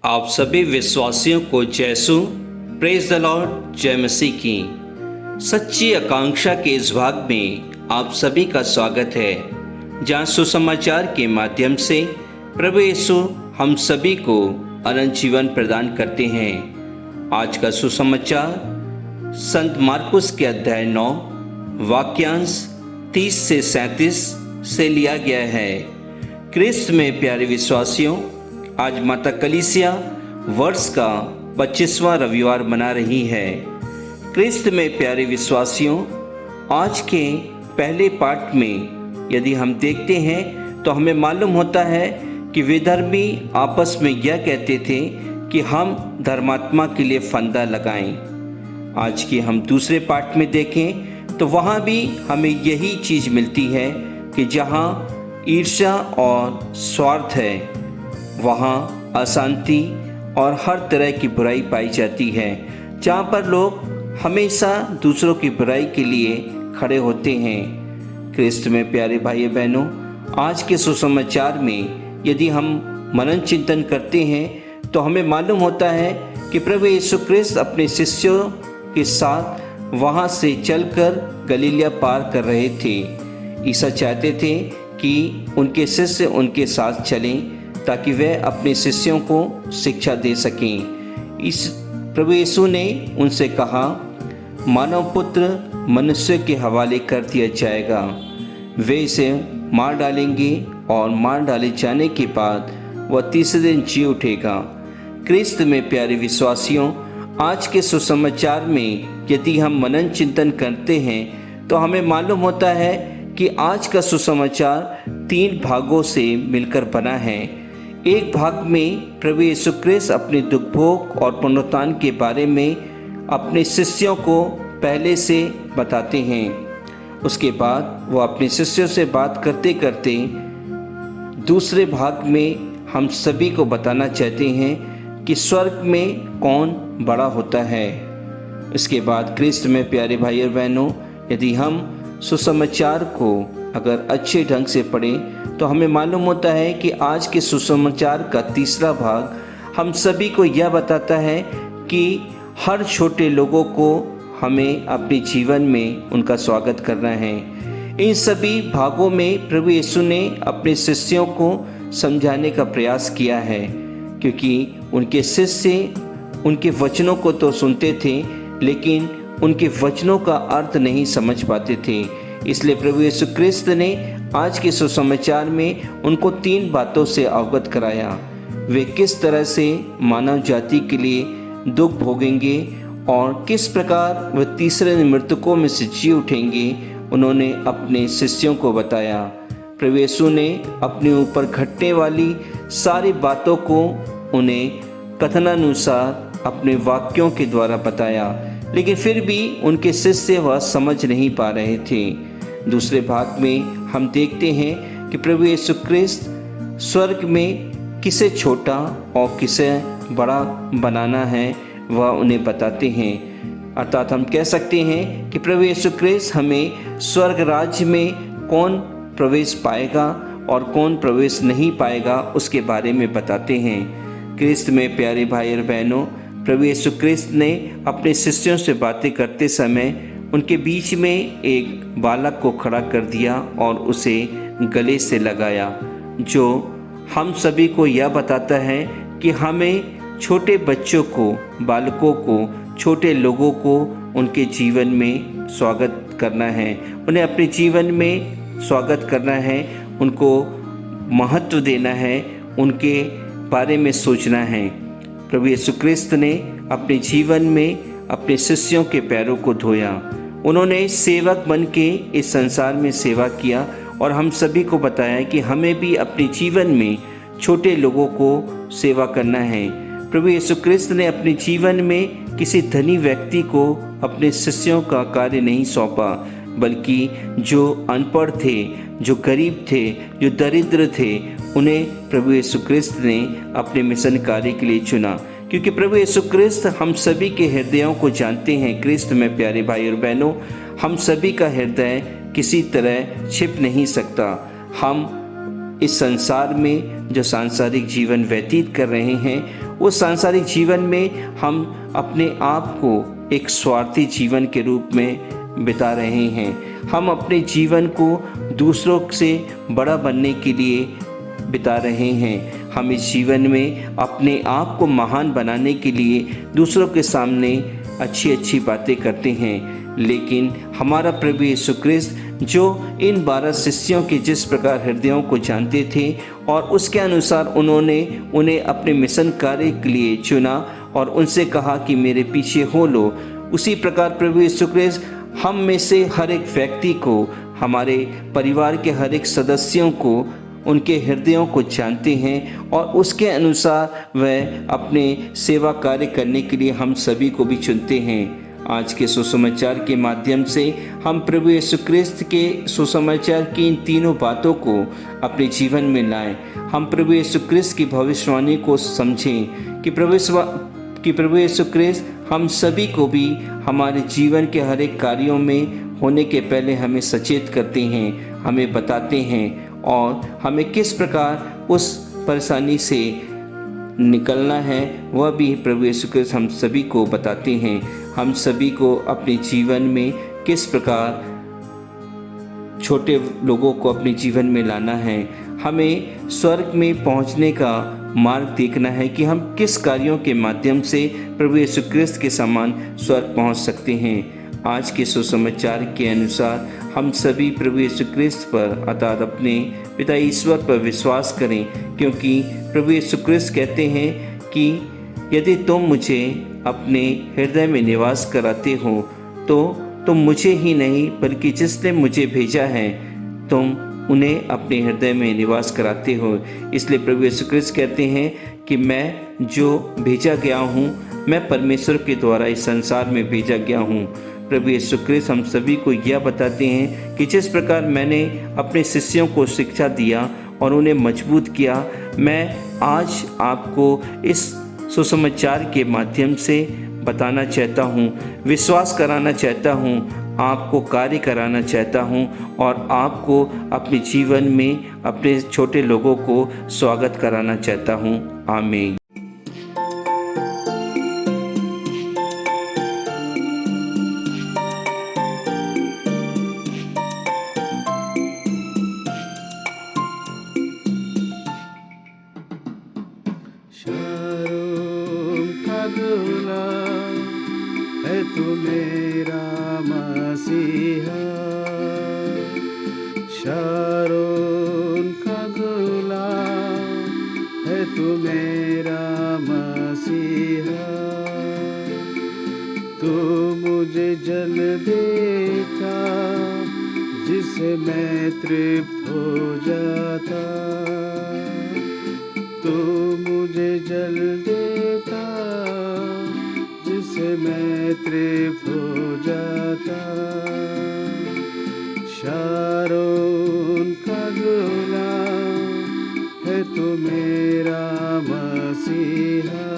आप सभी विश्वासियों को जयसु प्रेज द लॉर्ड जय मसीह की सच्ची आकांक्षा के इस भाग में आप सभी का स्वागत है, जहां सुसमाचार के माध्यम से प्रभु यीशु हम सभी को अनंत जीवन प्रदान करते हैं। आज का सुसमाचार संत मार्कुस के अध्याय 9 वाक्यांश 30 से 37 से लिया गया है। क्रिस्त में प्यारे विश्वासियों, आज माता कलीसिया वर्ष का 25वां रविवार मना रही है। क्रिस्त में प्यारे विश्वासियों, आज के पहले पाठ में यदि हम देखते हैं तो हमें मालूम होता है कि विधर्मी आपस में यह कहते थे कि हम धर्मात्मा के लिए फंदा लगाएं। आज के हम दूसरे पाठ में देखें तो वहाँ भी हमें यही चीज़ मिलती है कि जहाँ ईर्ष्या और स्वार्थ है, वहाँ अशांति और हर तरह की बुराई पाई जाती है। जहाँ पर लोग हमेशा दूसरों की बुराई के लिए खड़े होते हैं। क्रिस्त में प्यारे भाई बहनों, आज के सुसमाचार में यदि हम मनन चिंतन करते हैं तो हमें मालूम होता है कि प्रभु यीशु क्रिस्त अपने शिष्यों के साथ वहाँ से चलकर गलीलिया पार कर रहे थे। ईसा चाहते थे कि उनके शिष्य उनके साथ चलें ताकि वह अपने शिष्यों को शिक्षा दे सकें। इस प्रभु यीशु ने उनसे कहा, मानव पुत्र मनुष्य के हवाले कर दिया जाएगा, वे इसे मार डालेंगे और मार डाले जाने के बाद वह तीसरे दिन जी उठेगा। क्रिस्त में प्यारे विश्वासियों, आज के सुसमाचार में यदि हम मनन चिंतन करते हैं तो हमें मालूम होता है कि आज का सुसमाचार 3 भागों से मिलकर बना है। एक भाग में प्रभु यीशु क्रिस्त अपने दुख भोग और पुनरुत्थान के बारे में अपने शिष्यों को पहले से बताते हैं। उसके बाद वो अपने शिष्यों से बात करते करते दूसरे भाग में हम सभी को बताना चाहते हैं कि स्वर्ग में कौन बड़ा होता है। इसके बाद क्रिस्त में प्यारे भाई और बहनों, यदि हम सुसमाचार को अगर अच्छे ढंग से पढ़ें तो हमें मालूम होता है कि आज के सुसमाचार का तीसरा भाग हम सभी को यह बताता है कि हर छोटे लोगों को हमें अपने जीवन में उनका स्वागत करना है। इन सभी भागों में प्रभु यीशु ने अपने शिष्यों को समझाने का प्रयास किया है, क्योंकि उनके शिष्य उनके वचनों को तो सुनते थे लेकिन उनके वचनों का अर्थ नहीं समझ पाते थे। इसलिए प्रभु यीशु क्रिस्त ने आज के सुसमाचार में उनको 3 बातों से अवगत कराया। वे किस तरह से मानव जाति के लिए दुख भोगेंगे और किस प्रकार वे तीसरे दिन मृतकों में से जी उठेंगे, उन्होंने अपने शिष्यों को बताया। प्रभु यीशु ने अपने ऊपर घटने वाली सारी बातों को उन्हें कथनानुसार अपने वाक्यों के द्वारा बताया, लेकिन फिर भी उनके शिष्य वह समझ नहीं पा रहे थे। दूसरे भाग में हम देखते हैं कि प्रभु यीशु क्रिस्त स्वर्ग में किसे छोटा और किसे बड़ा बनाना है वह उन्हें बताते हैं। अर्थात हम कह सकते हैं कि प्रभु यीशु क्रिस्त हमें स्वर्ग राज्य में कौन प्रवेश पाएगा और कौन प्रवेश नहीं पाएगा उसके बारे में बताते हैं। क्रिस्त में प्यारे भाई और बहनों, प्रभु यीशु क्रिस्त ने अपने शिष्यों से बातें करते समय उनके बीच में एक बालक को खड़ा कर दिया और उसे गले से लगाया, जो हम सभी को यह बताता है कि हमें छोटे बच्चों को, बालकों को, छोटे लोगों को उनके जीवन में स्वागत करना है, उन्हें अपने जीवन में स्वागत करना है, उनको महत्व देना है, उनके बारे में सोचना है। प्रभु यीशु क्रिस्त ने अपने जीवन में अपने शिष्यों के पैरों को धोया। उन्होंने सेवक बन के इस संसार में सेवा किया और हम सभी को बताया कि हमें भी अपने जीवन में छोटे लोगों को सेवा करना है। प्रभु यीशु क्रिस्त ने अपने जीवन में किसी धनी व्यक्ति को अपने शिष्यों का कार्य नहीं सौंपा, बल्कि जो अनपढ़ थे, जो गरीब थे, जो दरिद्र थे, उन्हें प्रभु यीशु क्रिस्त ने अपने मिशन कार्य के लिए चुना, क्योंकि प्रभु यीशु क्रिस्त हम सभी के हृदयों को जानते हैं। क्रिस्त में प्यारे भाई और बहनों, हम सभी का हृदय किसी तरह छिप नहीं सकता। हम इस संसार में जो सांसारिक जीवन व्यतीत कर रहे हैं उस सांसारिक जीवन में हम अपने आप को एक स्वार्थी जीवन के रूप में बिता रहे हैं। हम अपने जीवन को दूसरों से बड़ा बनने के लिए बिता रहे हैं। हम इस जीवन में अपने आप को महान बनाने के लिए दूसरों के सामने अच्छी अच्छी बातें करते हैं, लेकिन हमारा प्रभु यीशु ख्रिस्त जो इन 12 शिष्यों के जिस प्रकार हृदयों को जानते थे और उसके अनुसार उन्होंने उन्हें अपने मिशन कार्य के लिए चुना और उनसे कहा कि मेरे पीछे हो लो, उसी प्रकार प्रभु यीशु ख्रिस्त हम में से हर एक व्यक्ति को, हमारे परिवार के हर एक सदस्यों को, उनके हृदयों को जानते हैं और उसके अनुसार वह अपने सेवा कार्य करने के लिए हम सभी को भी चुनते हैं। आज के सुसमाचार के माध्यम से हम प्रभु यीशु ख्रिस्त के सुसमाचार की इन तीनों बातों को अपने जीवन में लाएं। हम प्रभु यीशु ख्रिस्त की भविष्यवाणी को समझें कि प्रभु यीशु ख्रिस्त हम सभी को भी हमारे जीवन के हर एक कार्यों में होने के पहले हमें सचेत करते हैं, हमें बताते हैं और हमें किस प्रकार उस परेशानी से निकलना है वह भी प्रभु यीशु ख्रिस्त हम सभी को बताते हैं। हम सभी को अपने जीवन में किस प्रकार छोटे लोगों को अपने जीवन में लाना है, हमें स्वर्ग में पहुंचने का मार्ग देखना है कि हम किस कार्यों के माध्यम से प्रभु यीशु ख्रिस्त के समान स्वर्ग पहुंच सकते हैं। आज के सुसमाचार के अनुसार हम सभी प्रभु यीशु ख्रिस्त पर अर्थात अपने पिता ईश्वर पर विश्वास करें, क्योंकि प्रभु यीशु ख्रिस्त कहते हैं कि यदि तुम मुझे अपने हृदय में निवास कराते हो तो तुम मुझे ही नहीं बल्कि जिसने मुझे भेजा है तुम उन्हें अपने हृदय में निवास कराते हो। इसलिए प्रभु यीशु ख्रिस्त कहते हैं कि मैं जो भेजा गया हूँ, मैं परमेश्वर के द्वारा इस संसार में भेजा गया हूँ। प्रभु यीशु ख्रिस्त हम सभी को यह बताते हैं कि जिस प्रकार मैंने अपने शिष्यों को शिक्षा दिया और उन्हें मजबूत किया, मैं आज आपको इस सुसमाचार के माध्यम से बताना चाहता हूँ, विश्वास कराना चाहता हूँ, आपको कार्य कराना चाहता हूँ और आपको अपने जीवन में अपने छोटे लोगों को स्वागत कराना चाहता हूँ। आमीन। अगला है तू मेरा मसीहा, शारोन का गुलाम है तू मेरा मसीहा। तू मुझे जल देता जिससे मैं तृप्त हो जाता, तू मुझे जल देता जिससे मैं तृप्त हो जाता। शारोन का गुलाम है तू मेरा मसीहा।